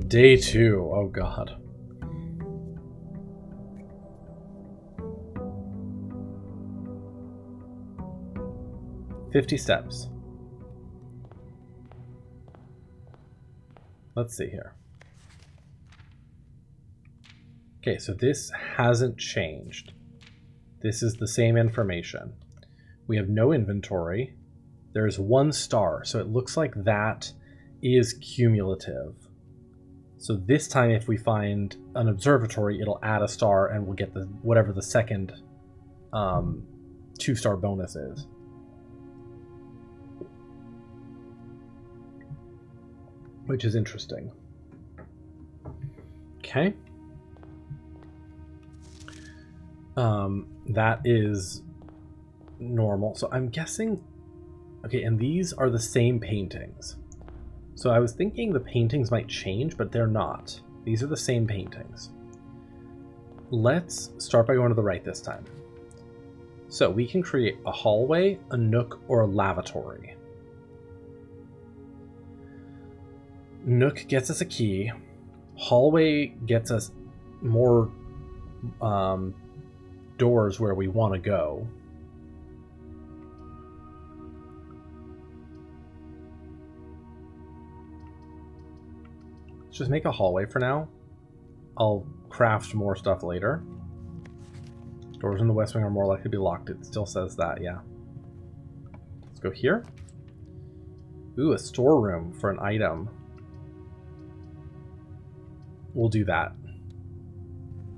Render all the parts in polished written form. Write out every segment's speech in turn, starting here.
Day 2. Oh god. $50 steps. Let's see here. Okay, so this hasn't changed. This is the same information. We have no inventory. There's 1 star, so it looks like that is cumulative. So this time if we find an observatory, it'll add a star and we'll get the whatever the second 2-star bonus is. Which is interesting. Okay. That is normal. So I'm guessing... Okay, and these are the same paintings. So I was thinking the paintings might change, but they're not. These are the same paintings. Let's start by going to the right this time. So we can create a hallway, a nook, or a lavatory. Nook gets us a key. Hallway gets us more doors where we want to go. Let's just make a hallway for now. I'll craft more stuff later. Doors in the west wing are more likely to be locked. It still says that, yeah. Let's go here. Ooh, a storeroom for an item. We'll do that.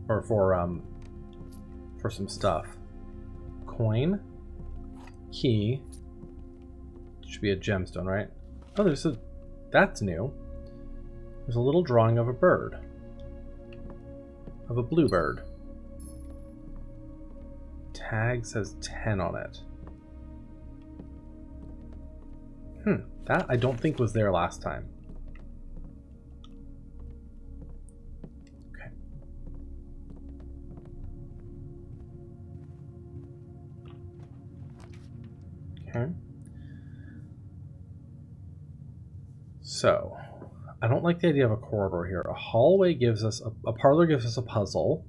Or for some stuff. Coin. Key. Should be a gemstone, right? Oh, there's a... That's new. There's a little drawing of a bird. Of a bluebird. Tag says 10 on it. That I don't think was there last time. Okay. Okay. So, I don't like the idea of a corridor here. A hallway gives us a parlor gives us a puzzle.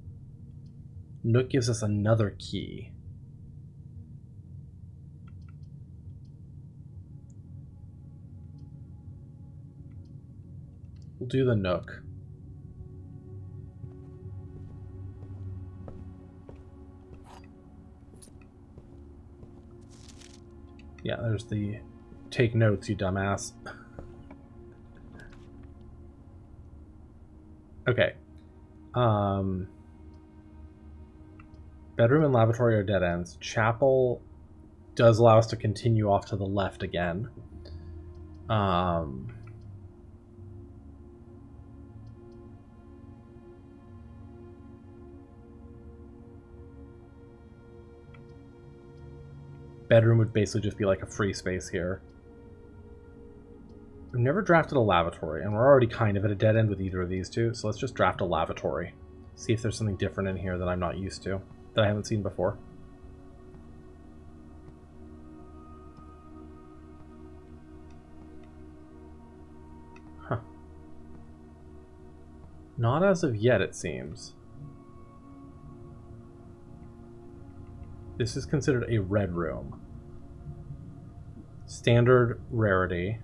Nook gives us another key. We'll do the Nook. Yeah, there's the take notes, you dumbass. Okay. Bedroom and lavatory are dead ends. Chapel does allow us to continue off to the left again. Bedroom would basically just be like a free space here. We've never drafted a lavatory, and we're already kind of at a dead end with either of these two, so let's just draft a lavatory. See if there's something different in here that I'm not used to, that I haven't seen before. Huh. Not as of yet, it seems. This is considered a red room. Standard rarity.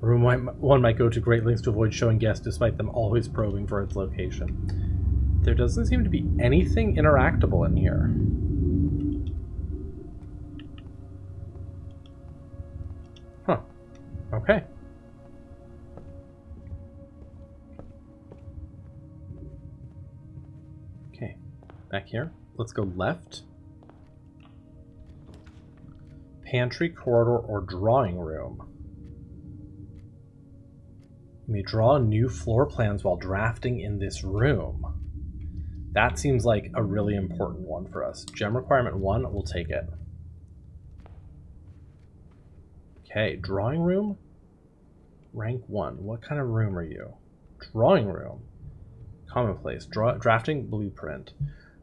Room one might go to great lengths to avoid showing guests despite them always probing for its location. There doesn't seem to be anything interactable in here. Huh. Okay. Okay. Back here. Let's go left. Pantry, corridor, or drawing room. You may draw new floor plans while drafting in this room. That seems like a really important one for us. Gem requirement 1, we'll take it. Okay, drawing room. Rank 1. What kind of room are you? Drawing room. Commonplace. Drafting blueprint.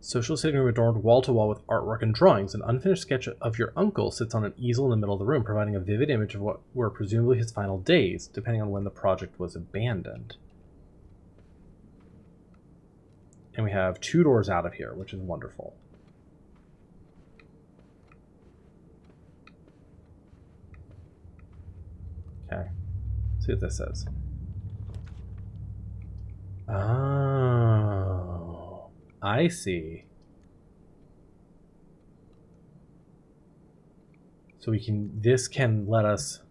Social sitting room adorned wall to wall with artwork and drawings. An unfinished sketch of your uncle sits on an easel in the middle of the room, providing a vivid image of what were presumably his final days, depending on when the project was abandoned. And we have 2 doors out of here, which is wonderful. Okay. Let's see what this says. Oh, I see. So we can, this can let us,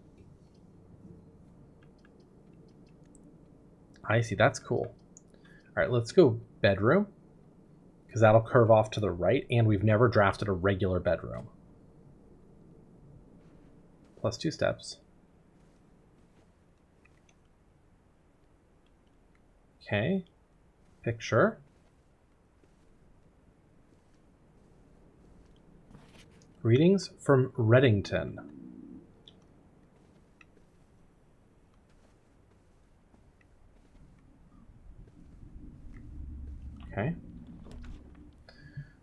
I see, that's cool. All right, let's go bedroom, because that'll curve off to the right, and we've never drafted a regular bedroom. Plus 2 steps. Okay, picture. Greetings from Reddington. Okay.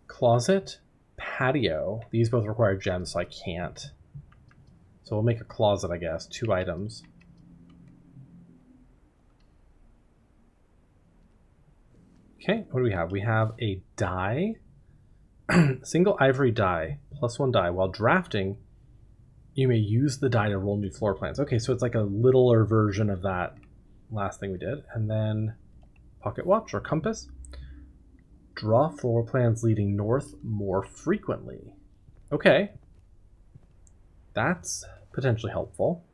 Closet, patio. These both require gems, so I can't. So we'll make a closet, I guess. 2 items. Okay, what do we have? We have a die. Single ivory die, plus 1 die. While drafting, you may use the die to roll new floor plans. Okay, so it's like a littler version of that last thing we did. And then pocket watch or compass. Draw floor plans leading north more frequently. Okay. That's potentially helpful.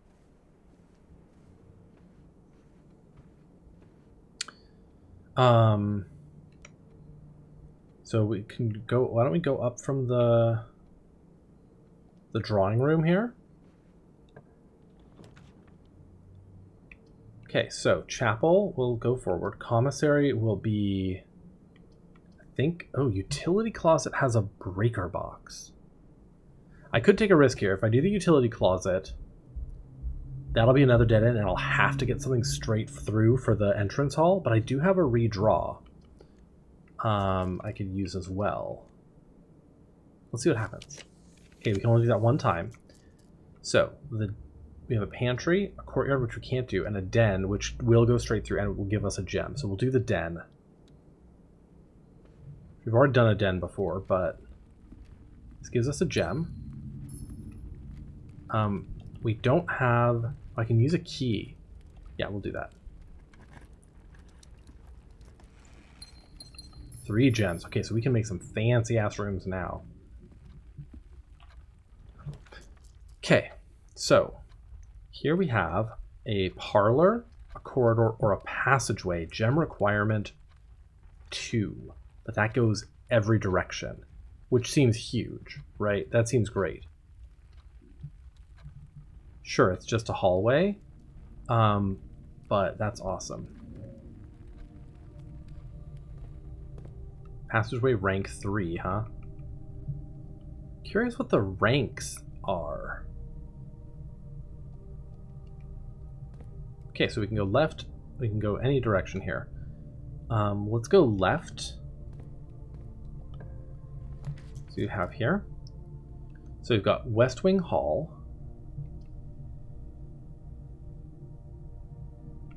So we can go, why don't we go up from the drawing room here? Okay, so chapel will go forward. Commissary will be, I think, oh, utility closet has a breaker box. I could take a risk here. If I do the utility closet, that'll be another dead end, and I'll have to get something straight through for the entrance hall, but I do have a redraw. I could use as well. Let's see what happens. Okay, we can only do that 1 time. So, we have a pantry, a courtyard, which we can't do, and a den, which will go straight through, and it will give us a gem. So we'll do the den. We've already done a den before, but this gives us a gem. We don't have... I can use a key. Yeah, we'll do that. 3 gems. Okay, so we can make some fancy-ass rooms now. Okay, so here we have a parlor, a corridor, or a passageway. Gem requirement 2. But that goes every direction, which seems huge, right? That seems great. Sure, it's just a hallway, but that's awesome. Passageway rank 3, huh? Curious what the ranks are. Okay, so we can go left. We can go any direction here. Let's go left. So you have here. So we've got West Wing Hall.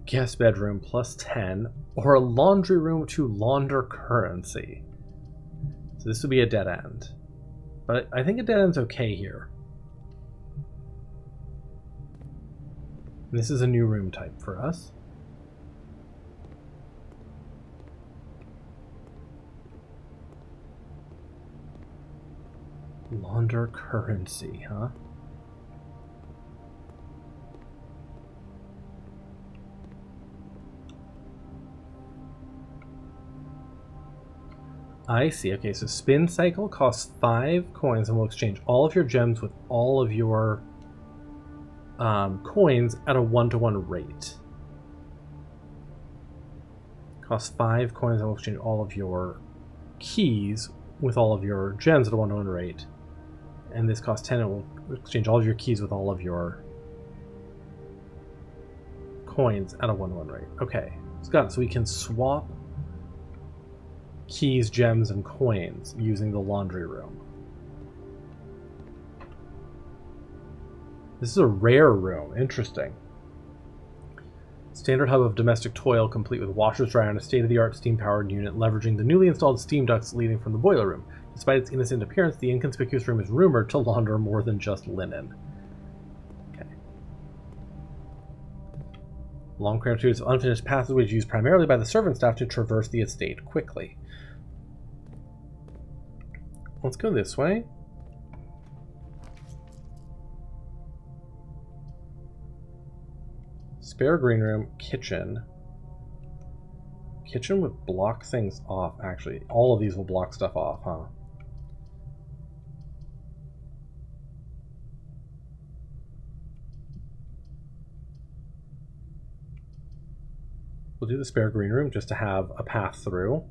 Guest bedroom plus 10, or a laundry room to launder currency. So this would be a dead end. But I think a dead end's okay here. And this is a new room type for us. Launder currency, huh? I see. Okay, so spin cycle costs 5 coins and will exchange all of your gems with all of your coins at a 1-to-1 rate. Costs 5 coins and will exchange all of your keys with all of your gems at a 1-to-1 rate. And this costs 10 and will exchange all of your keys with all of your coins at a 1-to-1 rate. Okay, so got it. So we can swap keys, gems, and coins using the laundry room. This is a rare room. Interesting. Standard hub of domestic toil, complete with washers, dryer, and a state-of-the-art steam-powered unit, leveraging the newly installed steam ducts leading from the boiler room. Despite its innocent appearance, the inconspicuous room is rumored to launder more than just linen. Okay. Long cramped periods of unfinished passageways used primarily by the servant staff to traverse the estate quickly. Let's go this way. Spare green room, kitchen. Kitchen would block things off, actually. All of these will block stuff off, huh? We'll do the spare green room just to have a path through.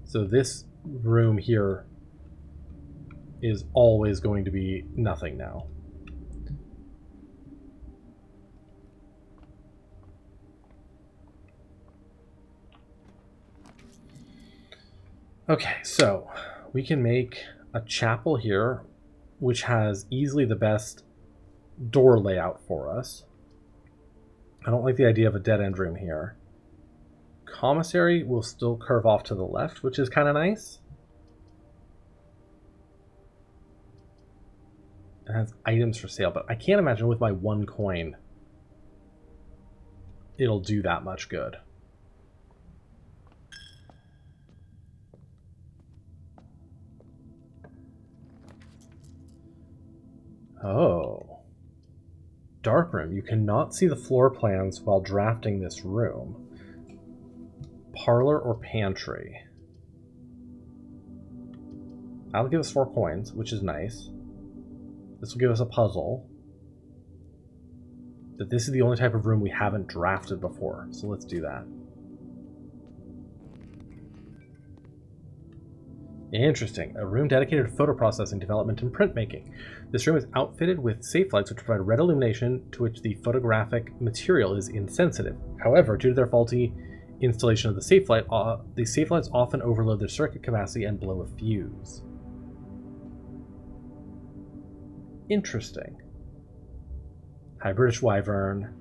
So this room here is always going to be nothing now. Okay, so we can make a chapel here, which has easily the best door layout for us. I don't like the idea of a dead-end room here. Commissary will still curve off to the left, which is kind of nice. It has items for sale, but I can't imagine with my 1 coin it'll do that much good. Oh. Darkroom. You cannot see the floor plans while drafting this room. Parlor or pantry. That'll give us 4 coins, which is nice. This will give us a puzzle. But this is the only type of room we haven't drafted before, so let's do that. Interesting. A room dedicated to photo processing, development, and printmaking. This room is outfitted with safe lights which provide red illumination to which the photographic material is insensitive. However, due to their faulty installation of the safe lights often overload their circuit capacity and blow a fuse. Interesting. High British Wyvern.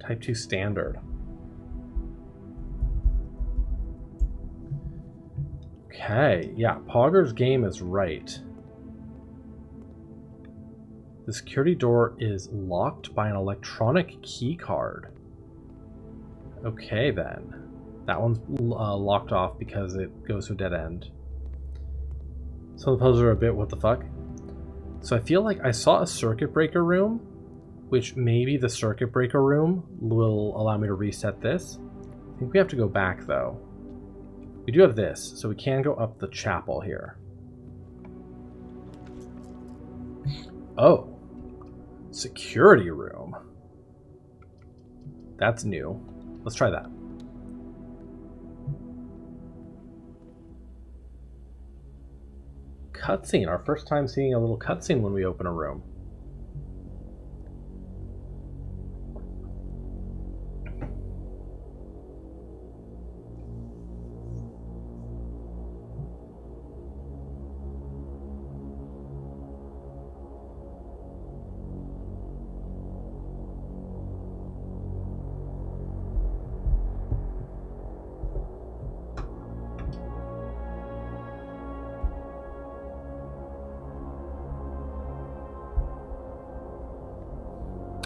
Type 2 standard. Okay, yeah, Pogger's game is right. The security door is locked by an electronic key card. Okay then. That one's locked off because it goes to a dead end. Some of the puzzles are a bit what the fuck. So I feel like I saw a circuit breaker room, which maybe the circuit breaker room will allow me to reset this. I think we have to go back though. We do have this, so we can go up the chapel here. Oh. Security room. That's new. Let's try that. Cutscene. Our first time seeing a little cutscene when we open a room.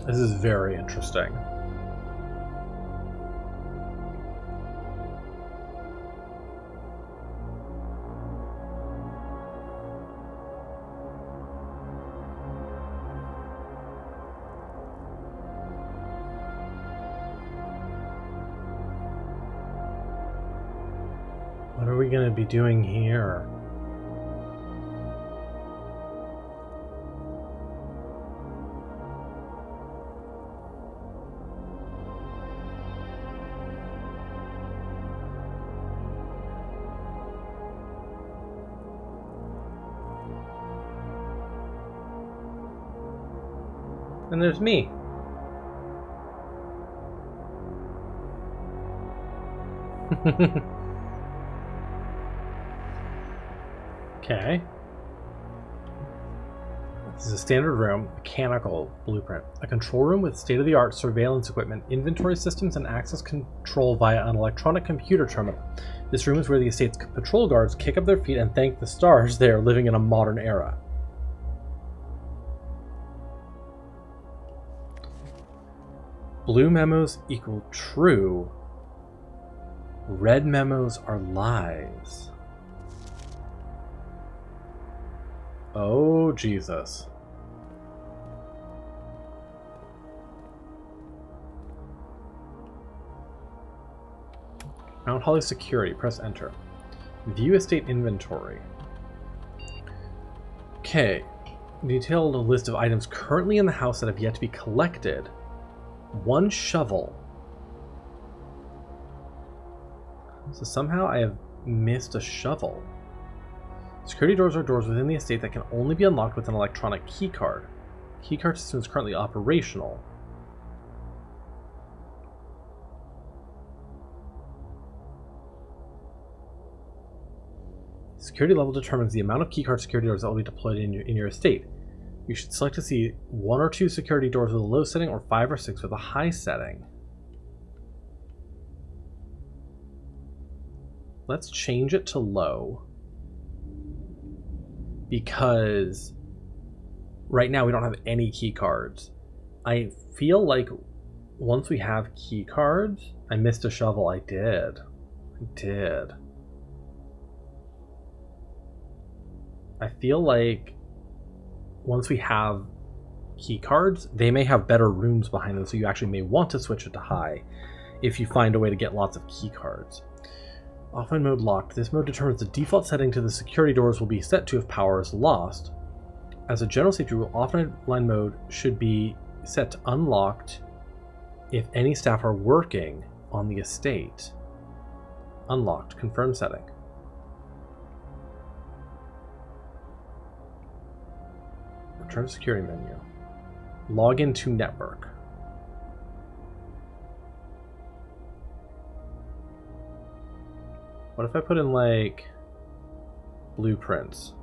This is very interesting. What are we going to be doing here? And there's me. Okay. This is a standard room, mechanical blueprint. A control room with state-of-the-art surveillance equipment, inventory systems, and access control via an electronic computer terminal. This room is where the estate's patrol guards kick up their feet and thank the stars they are living in a modern era. Blue memos equal true. Red memos are lies. Oh, Jesus. Mount Holly security. Press enter. View estate inventory. Okay. Detailed list of items currently in the house that have yet to be collected. 1 shovel. So somehow I have missed a shovel. Security doors are doors within the estate that can only be unlocked with an electronic keycard. Keycard system is currently operational. Security level determines the amount of keycard security doors that will be deployed in your estate. You should select to see 1 or 2 security doors with a low setting or 5 or 6 with a high setting. Let's change it to low. Because right now we don't have any key cards. I feel like once we have key cards, I missed a shovel. I did. I feel like once we have key cards, they may have better rooms behind them, so you actually may want to switch it to high if you find a way to get lots of key cards. Offline mode locked. This mode determines the default setting to the security doors will be set to if power is lost. As a general safety rule, offline mode should be set to unlocked if any staff are working on the estate. Unlocked. Confirm setting. Return to security menu. Log into network. What if I put in, like, blueprints?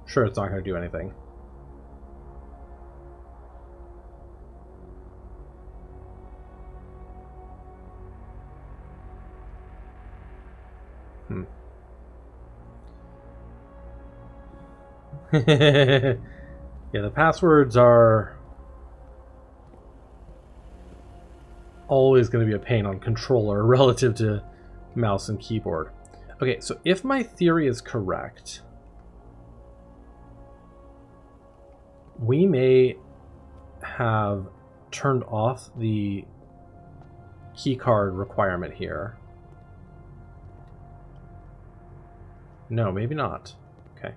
Sure, it's not going to do anything. Yeah, the passwords are always going to be a pain on controller relative to mouse and keyboard. Okay, so if my theory is correct, we may have turned off the keycard requirement here. No, maybe not. Okay.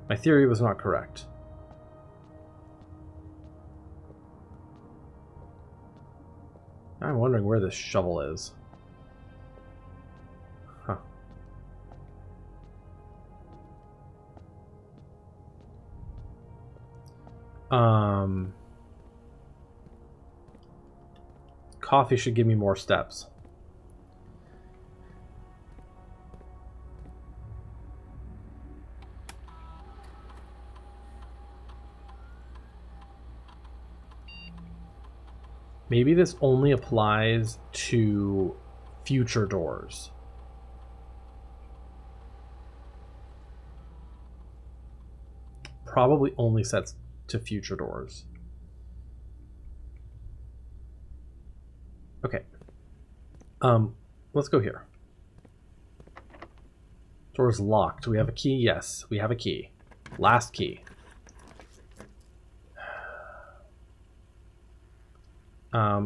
My theory was not correct. I'm wondering where this shovel is. Huh. Coffee should give me more steps. Maybe this only applies to future doors. Probably only sets to future doors. Okay. Let's go here. Door's locked. Do we have a key? Yes, we have a key. Last key.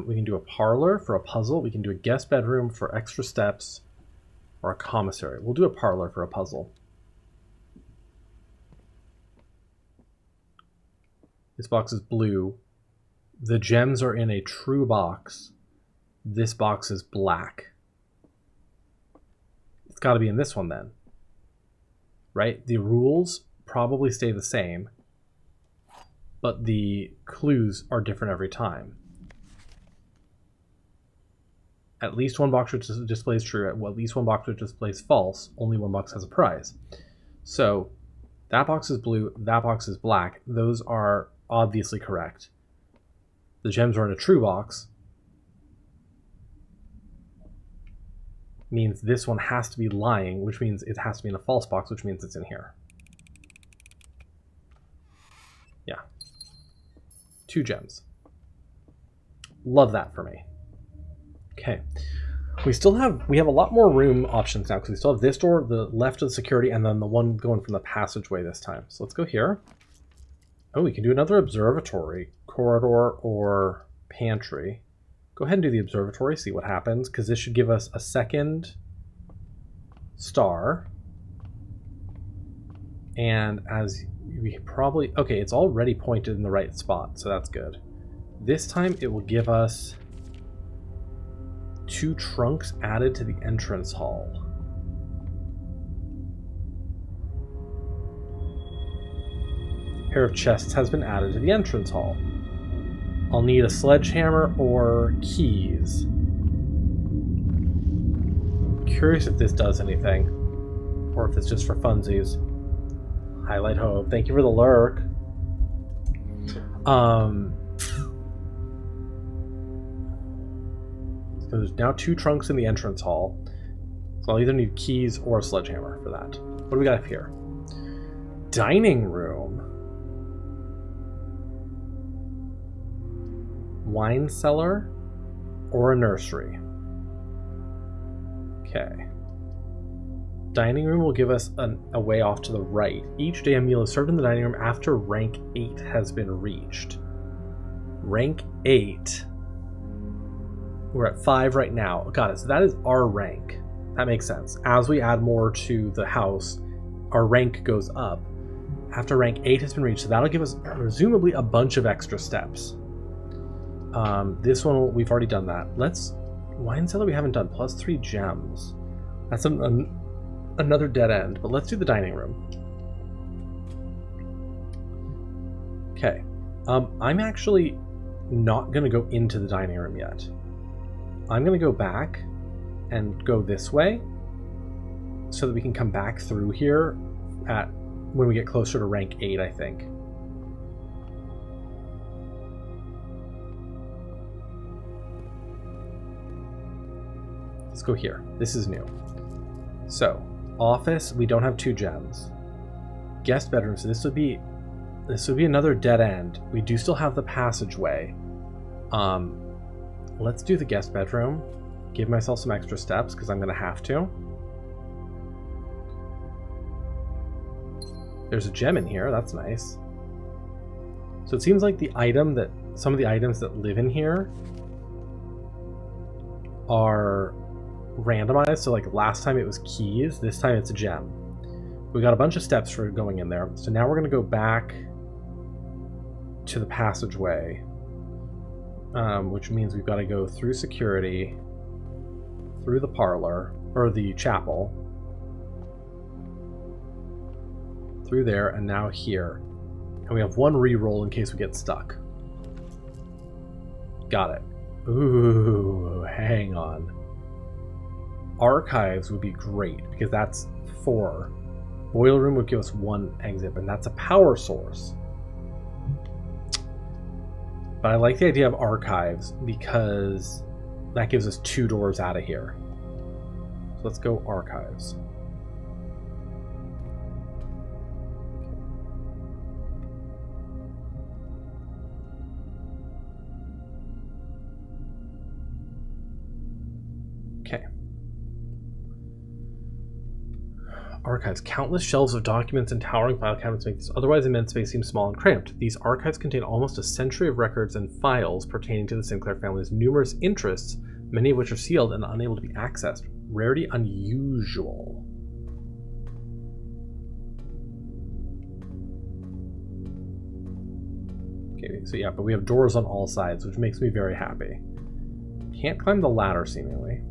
We can do a parlor for a puzzle. We can do a guest bedroom for extra steps, or a commissary. We'll do a parlor for a puzzle. This box is blue. The gems are in a true box. This box is black. It's got to be in this one then. Right? The rules probably stay the same, but the clues are different every time. At least one box which displays true, at least one box which displays false, only one box has a prize. So that box is blue, that box is black. Those are obviously correct. The gems are in a true box. Means this one has to be lying, which means it has to be in a false box, which means it's in here. Yeah. 2 gems. Love that for me. Okay. We have a lot more room options now because we still have this door, the left of the security, and then the one going from the passageway this time. So let's go here. Oh, we can do another observatory, corridor, or pantry. Go ahead and do the observatory, see what happens, because this should give us a second star. And as we probably... Okay, it's already pointed in the right spot, so that's good. This time it will give us 2 trunks added to the entrance hall. A pair of chests has been added to the entrance hall. I'll need a sledgehammer or keys. I'm curious if this does anything, or if it's just for funsies. Highlight Hope, thank you for the lurk. So there's now 2 trunks in the entrance hall. So I'll either need keys or a sledgehammer for that. What do we got up here? Dining room. Wine cellar or a nursery. Okay. Dining room will give us a way off to the right. Each day a meal is served in the dining room after rank 8 has been reached. Rank 8. We're at 5 right now. Got it. So that is our rank. That makes sense. As we add more to the house, our rank goes up. After rank 8 has been reached, so that'll give us presumably a bunch of extra steps. This one, we've already done that. Wine cellar we haven't done. Plus 3 gems. That's another dead end, but let's do the dining room. Okay. I'm actually not going to go into the dining room yet. I'm going to go back and go this way so that we can come back through here when we get closer to rank 8, I think. Let's go here. This is new. So, office, we don't have 2 gems. Guest bedroom, so this would be another dead end. We do still have the passageway. Let's do the guest bedroom. Give myself some extra steps because I'm going to have to. There's a gem in here. That's nice. So it seems like some of the items that live in here are randomized. So like last time it was keys. This time it's a gem. We got a bunch of steps for going in there. So now we're going to go back to the passageway. Which means we've got to go through security, through the parlor, or the chapel, through there, and now here. And we have 1 re-roll in case we get stuck. Got it. Ooh, hang on. Archives would be great, because that's 4. Boiler room would give us 1 exit, and that's a power source. But I like the idea of archives because that gives us 2 doors out of here. So let's go archives. Okay. Archives. Countless shelves of documents and towering file cabinets make this otherwise immense space seem small and cramped. These archives contain almost a century of records and files pertaining to the Sinclair family's numerous interests, many of which are sealed and unable to be accessed. Rarity unusual. Okay, so yeah, but we have doors on all sides, which makes me very happy. Can't climb the ladder, seemingly.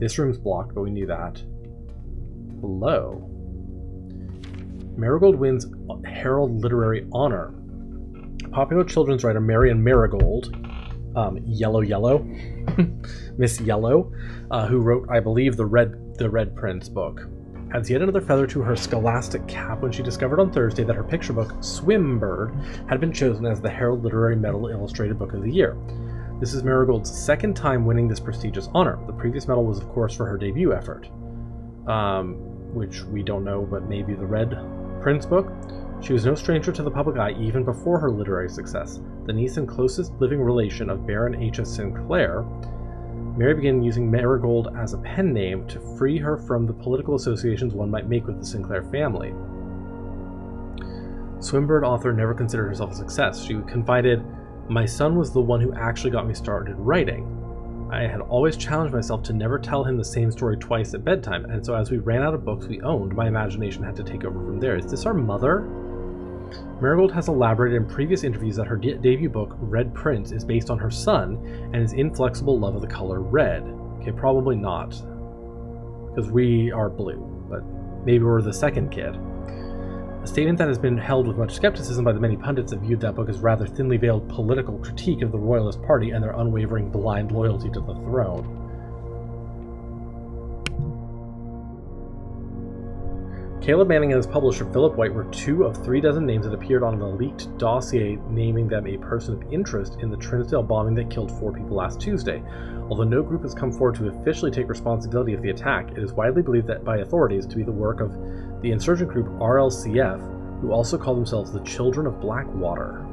This room's blocked, but we knew that. Hello. Marigold wins Herald Literary Honor. Popular children's writer Marion Marigold, Yellow, Miss Yellow, who wrote, I believe, the Red Prince book, adds yet another feather to her scholastic cap when she discovered on Thursday that her picture book, Swimbird, had been chosen as the Herald Literary Medal Illustrated Book of the Year. This is Marigold's second time winning this prestigious honor. The previous medal was, of course, for her debut effort, which we don't know, but maybe the Red Prince book. She was no stranger to the public eye even before her literary success. The niece and closest living relation of Baron H.S. Sinclair, Mary began using Marigold as a pen name to free her from the political associations one might make with the Sinclair family. Swimbird author never considered herself a success. She confided, "My son was the one who actually got me started writing. I had always challenged myself to never tell him the same story twice at bedtime, and so as we ran out of books we owned, my imagination had to take over from there." Is this our mother? Marigold has elaborated in previous interviews that her debut book, Red Prince, is based on her son and his inflexible love of the color red. Okay, probably not, because we are blue, but maybe we're the second kid. A statement that has been held with much skepticism by the many pundits that viewed that book as rather thinly veiled political critique of the Royalist Party and their unwavering blind loyalty to the throne. Caleb Manning and his publisher Philip White were 2 of 3 dozen names that appeared on the leaked dossier naming them a person of interest in the Trinsdale bombing that killed 4 people last Tuesday. Although no group has come forward to officially take responsibility of the attack, it is widely believed that by authorities to be the work of the insurgent group RLCF, who also call themselves the Children of Blackwater.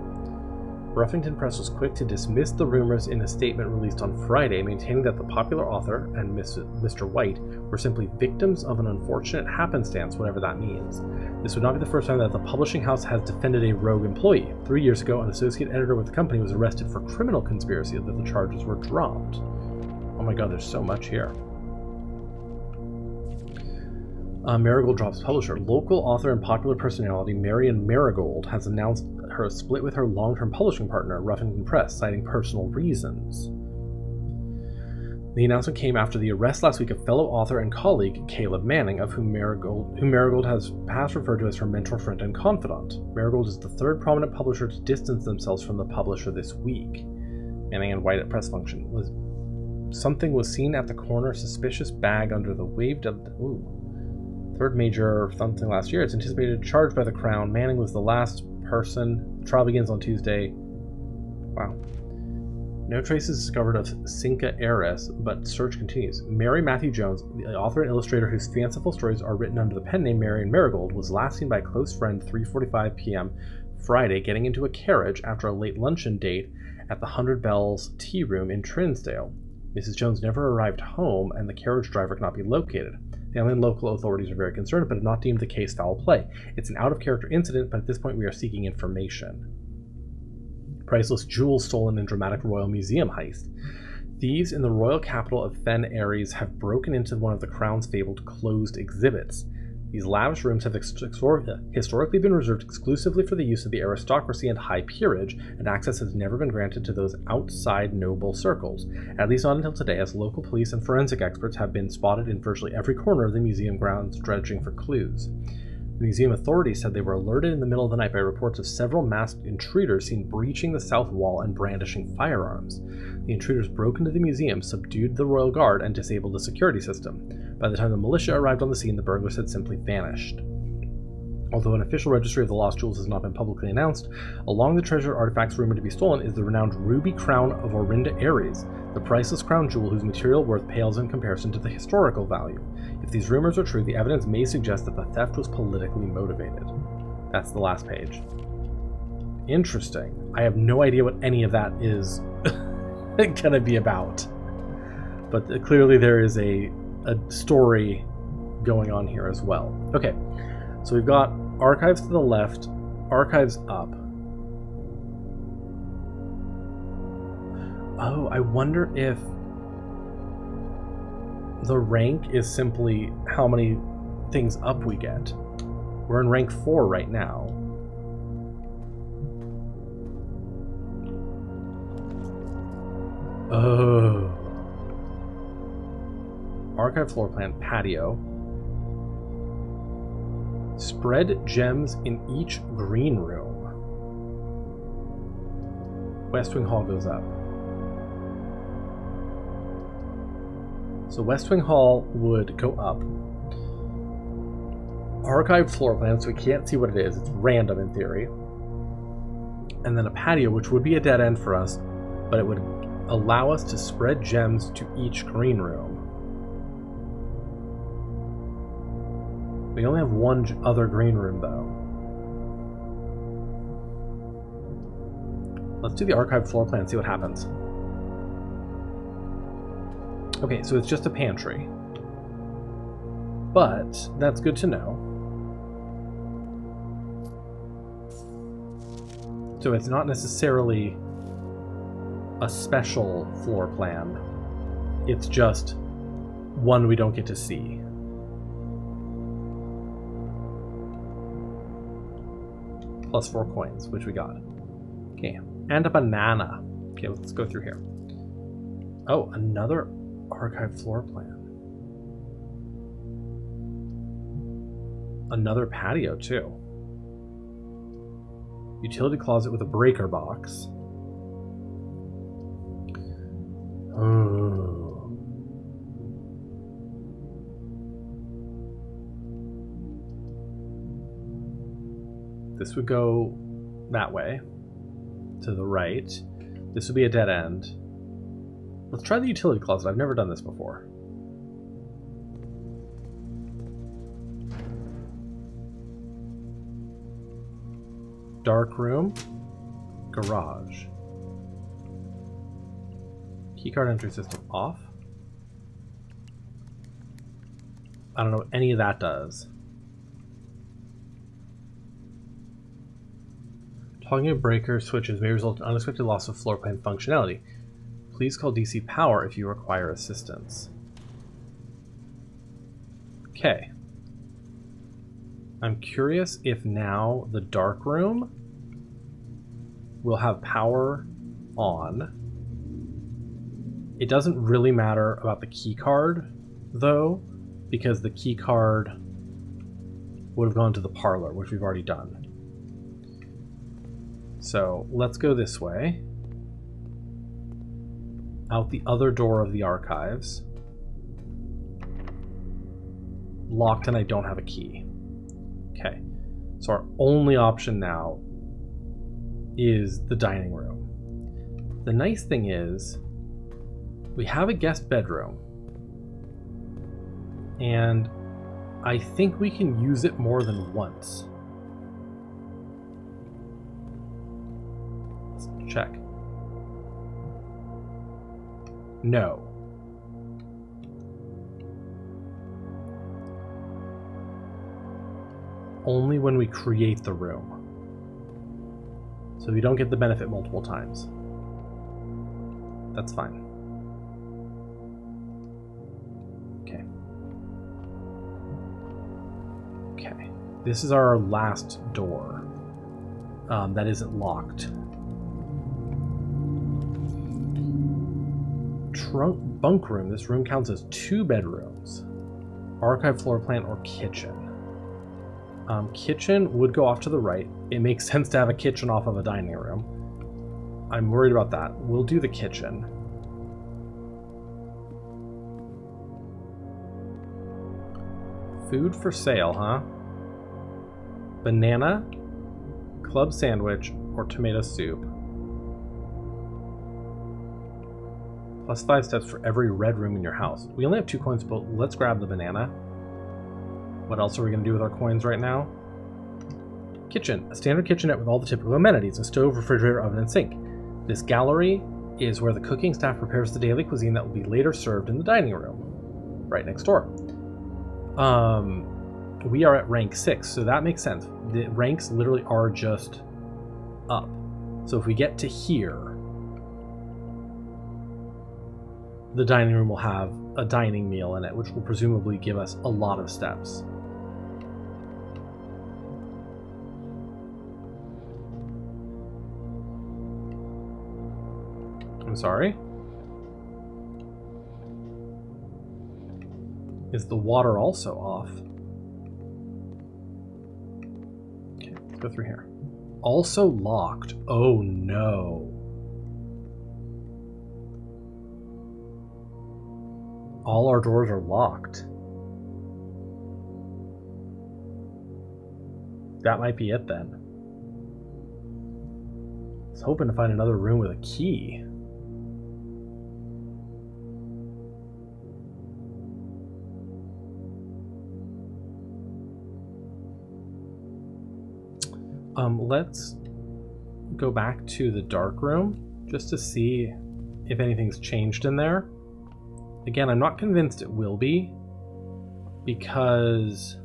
Ruffington Press was quick to dismiss the rumors in a statement released on Friday, maintaining that the popular author and Mr. White were simply victims of an unfortunate happenstance, whatever that means. This would not be the first time that the publishing house has defended a rogue employee. 3 years ago, an associate editor with the company was arrested for criminal conspiracy, though the charges were dropped. Oh my god, there's so much here. Marigold drops publisher. Local author and popular personality Marion Marigold has announced her split with her long-term publishing partner, Ruffington Press, citing personal reasons. The announcement came after the arrest last week of fellow author and colleague Caleb Manning, of whom Marigold has past referred to as her mentor, friend, and confidant. Marigold is the 3rd prominent publisher to distance themselves from the publisher this week. Manning and White at press function. Something was seen at the corner, suspicious bag under the waved of the... Ooh. 3rd major something last year. It's anticipated charged by the Crown. Manning was the last person. The trial begins on Tuesday. Wow. No traces discovered of Cinca heiress, but search continues. Mary Matthew Jones, the author and illustrator whose fanciful stories are written under the pen name Marion Marigold, was last seen by a close friend 3:45 p.m. Friday getting into a carriage after a late luncheon date at the 100 Bells Tea Room in Trinsdale. Mrs. Jones never arrived home, and the carriage driver cannot be located. Family and local authorities are very concerned, but have not deemed the case foul play. It's an out-of-character incident, but at this point we are seeking information. Priceless jewels stolen in dramatic Royal Museum heist. Thieves in the royal capital of Fen Ares have broken into one of the Crown's fabled closed exhibits. These lavish rooms have historically been reserved exclusively for the use of the aristocracy and high peerage, and access has never been granted to those outside noble circles, at least not until today, as local police and forensic experts have been spotted in virtually every corner of the museum grounds dredging for clues. The museum authorities said they were alerted in the middle of the night by reports of several masked intruders seen breaching the south wall and brandishing firearms. The intruders broke into the museum, subdued the royal guard, and disabled the security system. By the time the militia arrived on the scene, the burglars had simply vanished. Although an official registry of the lost jewels has not been publicly announced, along the treasured artifacts rumored to be stolen is the renowned ruby crown of Orinda Ares, the priceless crown jewel whose material worth pales in comparison to the historical value. If these rumors are true, the evidence may suggest that the theft was politically motivated. That's the last page. Interesting. I have no idea what any of that is gonna be about. But clearly there is a story going on here as well. Okay, so we've got archives to the left, archives up. Oh, I wonder if the rank is simply how many things up we get. We're in rank 4 right now. Oh. archive floor plan, patio. Spread gems in each green room. West Wing Hall goes up. So West Wing Hall would go up. Archived floor plan, so we can't see what it is. It's random in theory. And then a patio, which would be a dead end for us, but it would allow us to spread gems to each green room. We only have one other green room, though. Let's do the archived floor plan and see what happens. Okay, so it's just a pantry. But that's good to know. So it's not necessarily a special floor plan. It's just one we don't get to see. Plus 4 coins, which we got. Okay, and a banana. Okay, let's go through here. Oh, another archive floor plan. Another patio, too. Utility closet with a breaker box. Oh. This would go that way, to the right. This would be a dead end. Let's try the utility closet. I've never done this before. Dark room, garage. Keycard entry system off. I don't know what any of that does. Talking to breaker switches may result in unexpected loss of floor plan functionality. Please call DC Power if you require assistance. Okay. I'm curious if now the dark room will have power on. It doesn't really matter about the key card, though, because the key card would have gone to the parlor, which we've already done. So let's go this way. Out the other door of the archives. Locked and I don't have a key. Okay, so our only option now is the dining room. The nice thing is we have a guest bedroom, and I think we can use it more than once. Let's check. No. Only when we create the room. So we don't get the benefit multiple times. That's fine. Okay. Okay. This is our last door that isn't locked. Bunk room. This room counts as 2 bedrooms. Archive floor plan or kitchen. Kitchen would go off to the right. It makes sense to have a kitchen off of a dining room. I'm worried about that. We'll do the kitchen. Food for sale, huh? Banana, club sandwich, or tomato soup. Plus 5 steps for every red room in your house. We only have 2 coins, but let's grab the banana. What else are we going to do with our coins right now? Kitchen. A standard kitchenette with all the typical amenities. A stove, refrigerator, oven, and sink. This gallery is where the cooking staff prepares the daily cuisine that will be later served in the dining room. Right next door. We are at rank 6, so that makes sense. The ranks literally are just up. So if we get to here, the dining room will have a dining meal in it, which will presumably give us a lot of steps. I'm sorry? Is the water also off? Okay, let's go through here. Also locked. Oh no. All our doors are locked. That might be it then. I was hoping to find another room with a key. Let's go back to the dark room just to see if anything's changed in there. Again, I'm not convinced it will be, because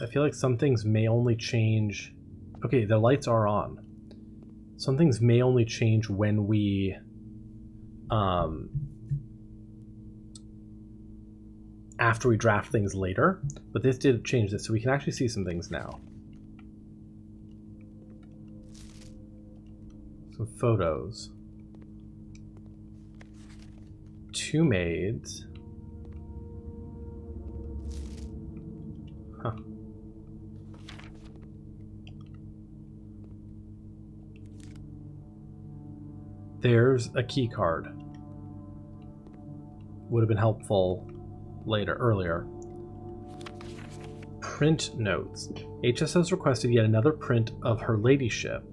I feel like some things may only change. Okay, the lights are on. Some things may only change when we after we draft things later, but this did change this, so we can actually see some things now. Some photos. 2 maids. Huh. There's a key card. Would have been helpful earlier. Print notes. HS has requested yet another print of her ladyship.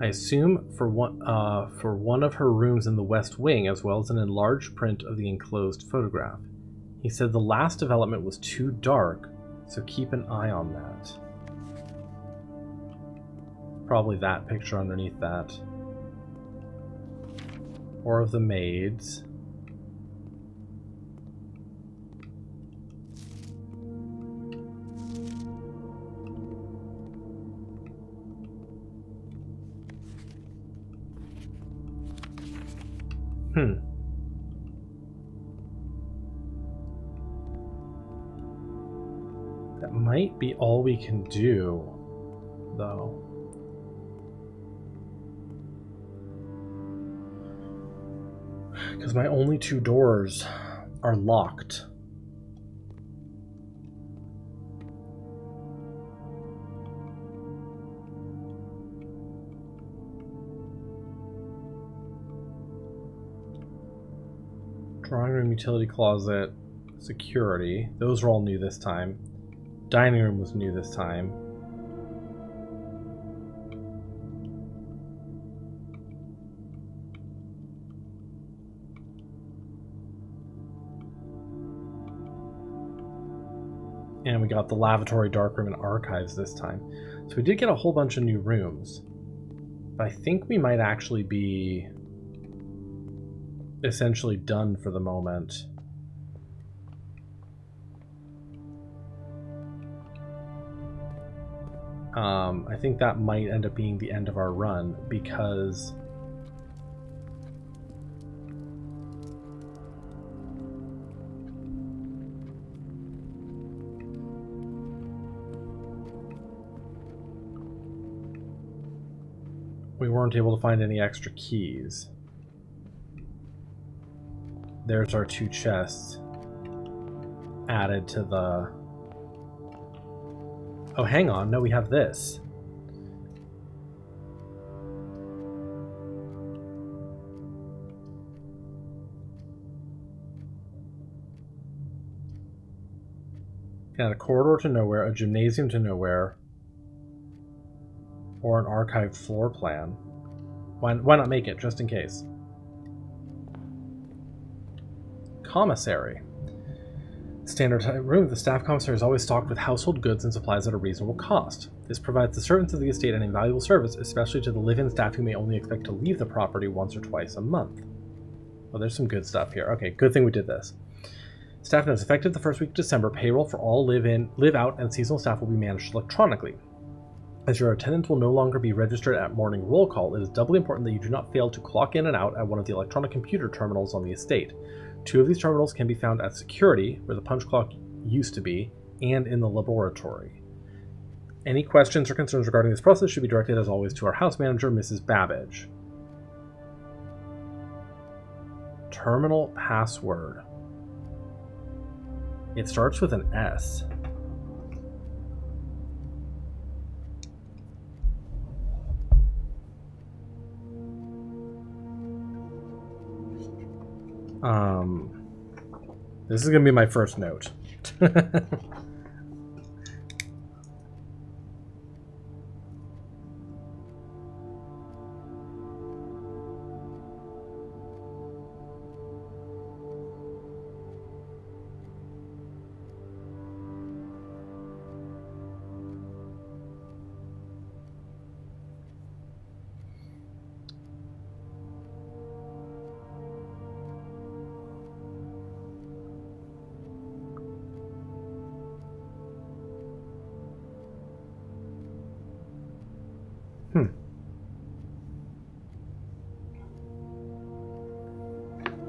I assume for one of her rooms in the West Wing, as well as an enlarged print of the enclosed photograph. He said the last development was too dark, so keep an eye on that. Probably that picture underneath that. Or of the maids. That might be all we can do, though. Because my only 2 doors are locked. Drawing room, utility closet, security. Those are all new this time. Dining room was new this time. And we got the lavatory, darkroom, and archives this time. So we did get a whole bunch of new rooms. But I think we might actually be essentially done for the moment. I think that might end up being the end of our run, because we weren't able to find any extra keys. There's our 2 chests added to the... Oh, hang on. No, we have this. Add a corridor to nowhere, a gymnasium to nowhere, or an archived floor plan. Why not make it, just in case? Commissary. Standard room. The staff commissary is always stocked with household goods and supplies at a reasonable cost. This provides the servants of the estate an invaluable service, especially to the live-in staff who may only expect to leave the property once or twice a month. Well, there's some good stuff here. Okay, good thing we did this. Staff notes, effective the first week of December, payroll for all live-in, live-out, and seasonal staff will be managed electronically. As your attendance will no longer be registered at morning roll call, it is doubly important that you do not fail to clock in and out at one of the electronic computer terminals on the estate. 2 of these terminals can be found at security, where the punch clock used to be, and in the laboratory. Any questions or concerns regarding this process should be directed, as always, to our house manager, Mrs. Babbage. terminal password. It starts with an S. This is gonna be my first note.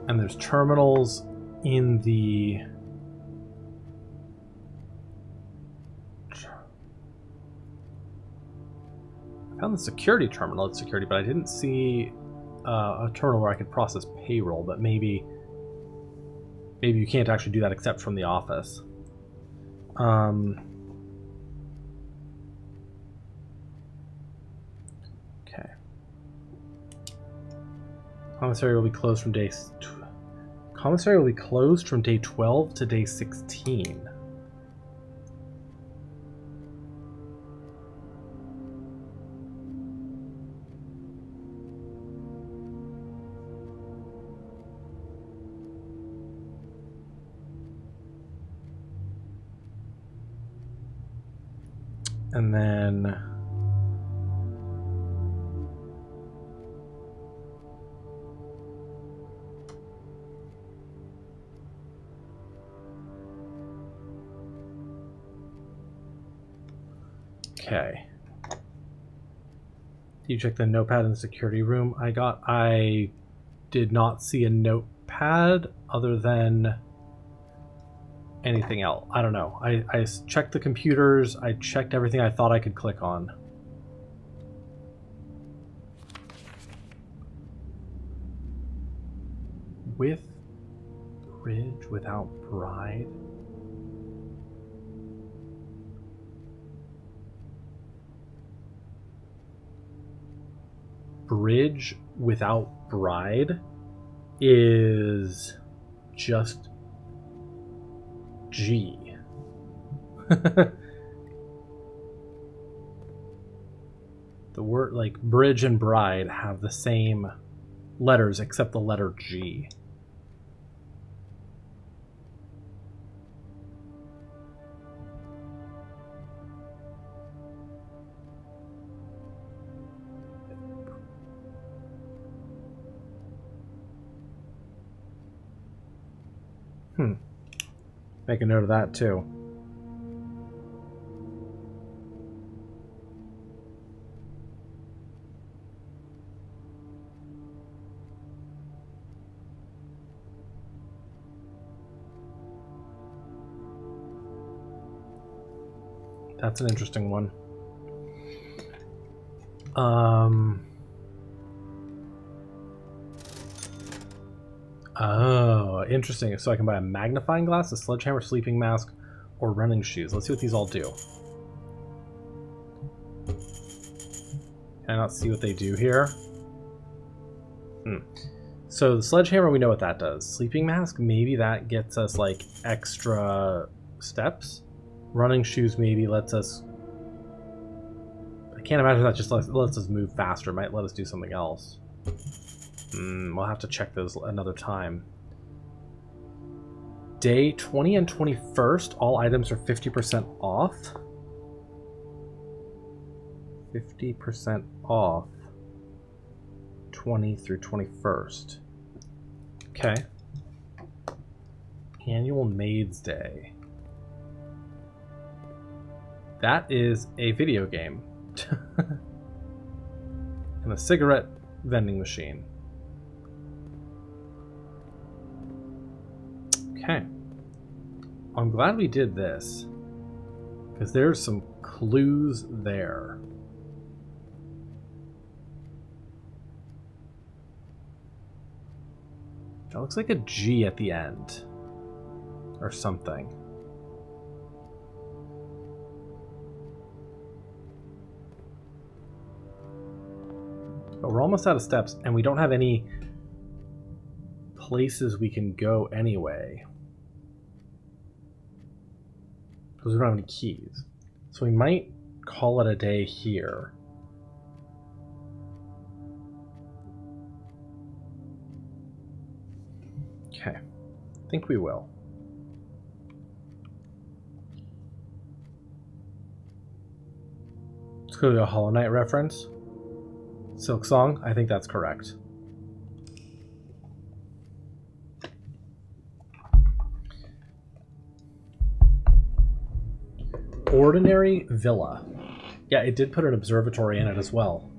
And there's terminals in the... I found the security terminal at security, but I didn't see a terminal where I could process payroll, but maybe you can't actually do that except from the office. Okay. Commissary will be closed from day... Commissary will be closed from day 12 to day 16. And then... Okay. You check the notepad in the security room. I did not see a notepad other than anything else. I don't know. I checked the computers. I checked everything I thought I could click on. With bridge without bride. Bridge without bride is just G. The word, like, bridge and bride have the same letters except the letter G. Make a note of that too. That's an interesting one. Oh, interesting. So I can buy a magnifying glass, a sledgehammer, sleeping mask, or running shoes. Let's see what these all do. Can I not see what they do here? So the sledgehammer, we know what that does. Sleeping mask, maybe that gets us like extra steps. Running shoes maybe lets us... I can't imagine that just lets us move faster. It might let us do something else. We'll have to check those another time. Day 20 and 21st, all items are 50% off. 50% off. 20 through 21st. Okay. Annual Maids Day. That is a video game. And a cigarette vending machine. Okay. I'm glad we did this, because there's some clues there. That looks like a G at the end. Or something. But we're almost out of steps, and we don't have any places we can go anyway. Because we don't have any keys. So we might call it a day here. Okay. I think we will. It's clearly a Hollow Knight reference. Silk Song, I think that's correct. Ordinary Villa. Yeah, it did put an observatory in it as well.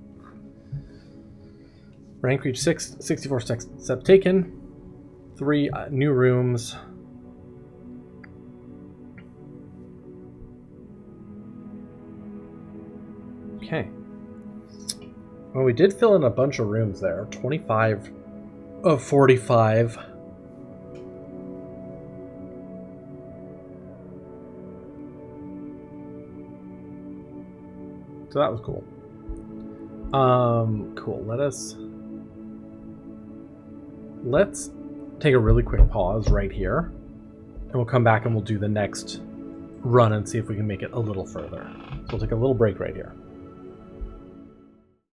Rank reached 6, 64 steps taken. 3 new rooms. Okay. Well, we did fill in a bunch of rooms there. 25 of 45. So that was cool. Cool. Let's take a really quick pause right here, and we'll come back and we'll do the next run and see if we can make it a little further. So we'll take a little break right here.